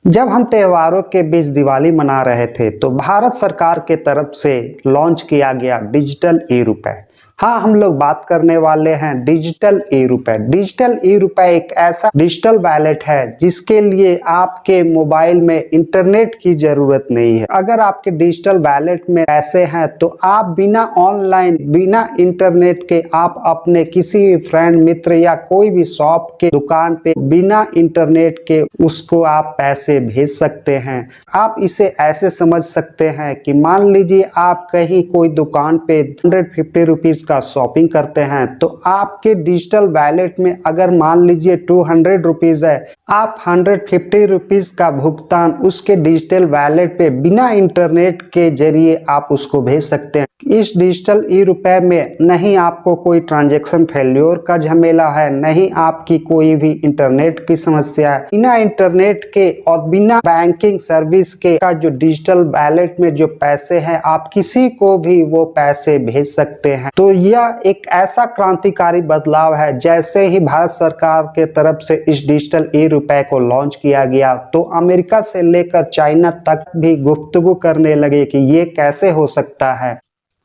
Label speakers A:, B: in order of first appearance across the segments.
A: जब हम त्योहारों के बीच दिवाली मना रहे थे तो भारत सरकार के तरफ से लॉन्च किया गया डिजिटल ई-रुपए। हाँ, हम लोग बात करने वाले हैं डिजिटल ई-रुपए। डिजिटल ई-रुपए एक ऐसा डिजिटल वॉलेट है जिसके लिए आपके मोबाइल में इंटरनेट की जरूरत नहीं है। अगर आपके डिजिटल वॉलेट में पैसे हैं तो आप बिना ऑनलाइन, बिना इंटरनेट के आप अपने किसी भी फ्रेंड, मित्र या कोई भी शॉप के दुकान पे बिना इंटरनेट के उसको आप पैसे भेज सकते हैं। आप इसे ऐसे समझ सकते हैं कि मान लीजिए आप कहीं कोई दुकान पे 150 रुपीज का शॉपिंग करते हैं तो आपके डिजिटल वॉलेट में अगर मान लीजिए 200 रुपीज है, आप 150 रुपीज का भुगतान उसके डिजिटल वॉलेट पे बिना इंटरनेट के जरिए आप उसको भेज सकते हैं। इस डिजिटल ई-रुपए में नहीं आपको कोई ट्रांजैक्शन फेल्योर का झमेला है, नहीं आपकी कोई भी इंटरनेट की समस्या है। बिना इंटरनेट के और बिना बैंकिंग सर्विस के का जो डिजिटल वॉलेट में जो पैसे हैं आप किसी को भी वो पैसे भेज सकते हैं। तो यह एक ऐसा क्रांतिकारी बदलाव है। जैसे ही भारत सरकार के तरफ से इस डिजिटल ई-रुपए को लॉन्च किया गया तो अमेरिका से लेकर चाइना तक भी गुफ्तगू करने लगे कि ये कैसे हो सकता है।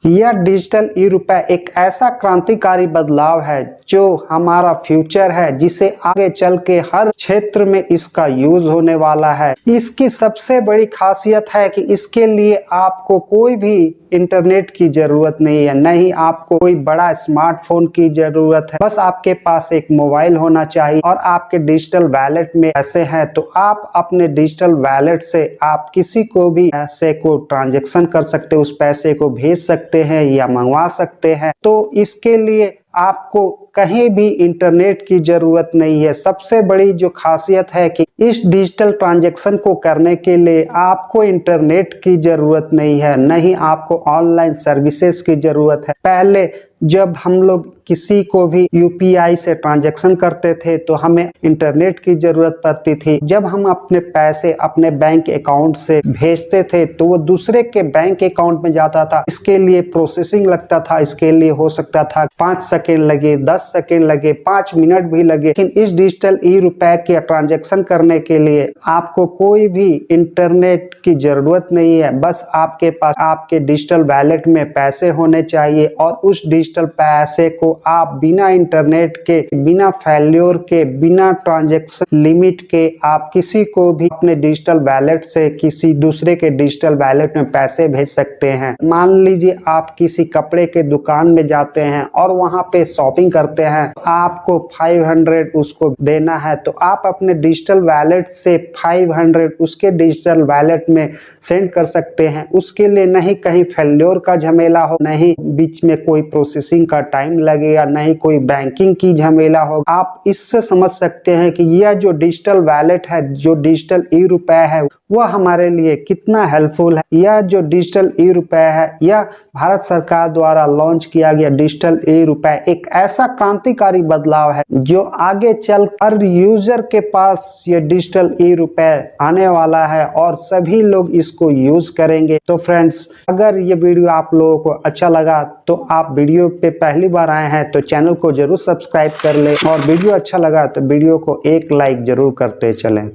A: यह डिजिटल ई-रुपए एक ऐसा क्रांतिकारी बदलाव है जो हमारा फ्यूचर है, जिसे आगे चल के हर क्षेत्र में इसका यूज होने वाला है। इसकी सबसे बड़ी खासियत है कि इसके लिए आपको कोई भी इंटरनेट की जरूरत नहीं है, नहीं आपको कोई बड़ा स्मार्टफोन की जरूरत है। बस आपके पास एक मोबाइल होना चाहिए और आपके डिजिटल वॉलेट में पैसे हैं तो आप अपने डिजिटल वॉलेट से आप किसी को भी पैसे को ट्रांजैक्शन कर सकते, उस पैसे को भेज सकते हैं या मंगवा सकते हैं। तो इसके लिए आपको कहीं भी इंटरनेट की जरूरत नहीं है। सबसे बड़ी जो खासियत है कि इस डिजिटल ट्रांजैक्शन को करने के लिए आपको इंटरनेट की जरूरत नहीं है, नहीं आपको ऑनलाइन सर्विसेज की जरूरत है। पहले जब हम लोग किसी को भी यूपीआई से ट्रांजैक्शन करते थे तो हमें इंटरनेट की जरूरत पड़ती थी। जब हम अपने पैसे अपने बैंक अकाउंट से भेजते थे तो वो दूसरे के बैंक अकाउंट में जाता था, इसके लिए प्रोसेसिंग लगता था, इसके लिए हो सकता था 5 सेकेंड लगे, 10 सेकेंड लगे, 5 मिनट भी लगे। लेकिन इस डिजिटल ई-रुपए के ट्रांजैक्शन करने के लिए आपको कोई भी इंटरनेट की जरूरत नहीं है। बस आपके पास आपके डिजिटल वॉलेट में पैसे होने चाहिए और उस डिजिटल पैसे को आप बिना इंटरनेट के, बिना फेल्योर के, बिना ट्रांजैक्शन लिमिट के आप किसी को भी अपने डिजिटल वॉलेट से किसी दूसरे के डिजिटल वॉलेट में पैसे भेज सकते हैं। मान लीजिए आप किसी कपड़े के दुकान में जाते हैं और वहां पे शॉपिंग करते हैं, आपको 500 उसको देना है तो आप अपने डिजिटल वॉलेट से 500 उसके डिजिटल वॉलेट में सेंड कर सकते हैं। उसके लिए नहीं कहीं फेल्योर का झमेला हो, नहीं बीच में कोई प्रोसेसिंग का टाइम लगेगा, नहीं कोई बैंकिंग की झमेला हो। आप इससे समझ सकते हैं कि यह जो डिजिटल वॉलेट है, जो डिजिटल ई-रुपए है, वह हमारे लिए कितना हेल्पफुल है। यह जो डिजिटल ई-रुपए है, यह भारत सरकार द्वारा लॉन्च किया गया डिजिटल ई-रुपए एक ऐसा क्रांतिकारी बदलाव है जो आगे चल हर यूजर के पास ये डिजिटल ई-रुपए आने वाला है और सभी लोग इसको यूज करेंगे। तो फ्रेंड्स, अगर ये वीडियो आप लोगों को अच्छा लगा तो आप वीडियो पे पहली बार आए हैं तो चैनल को जरूर सब्सक्राइब कर ले और वीडियो अच्छा लगा तो वीडियो को एक लाइक जरूर करते चलें।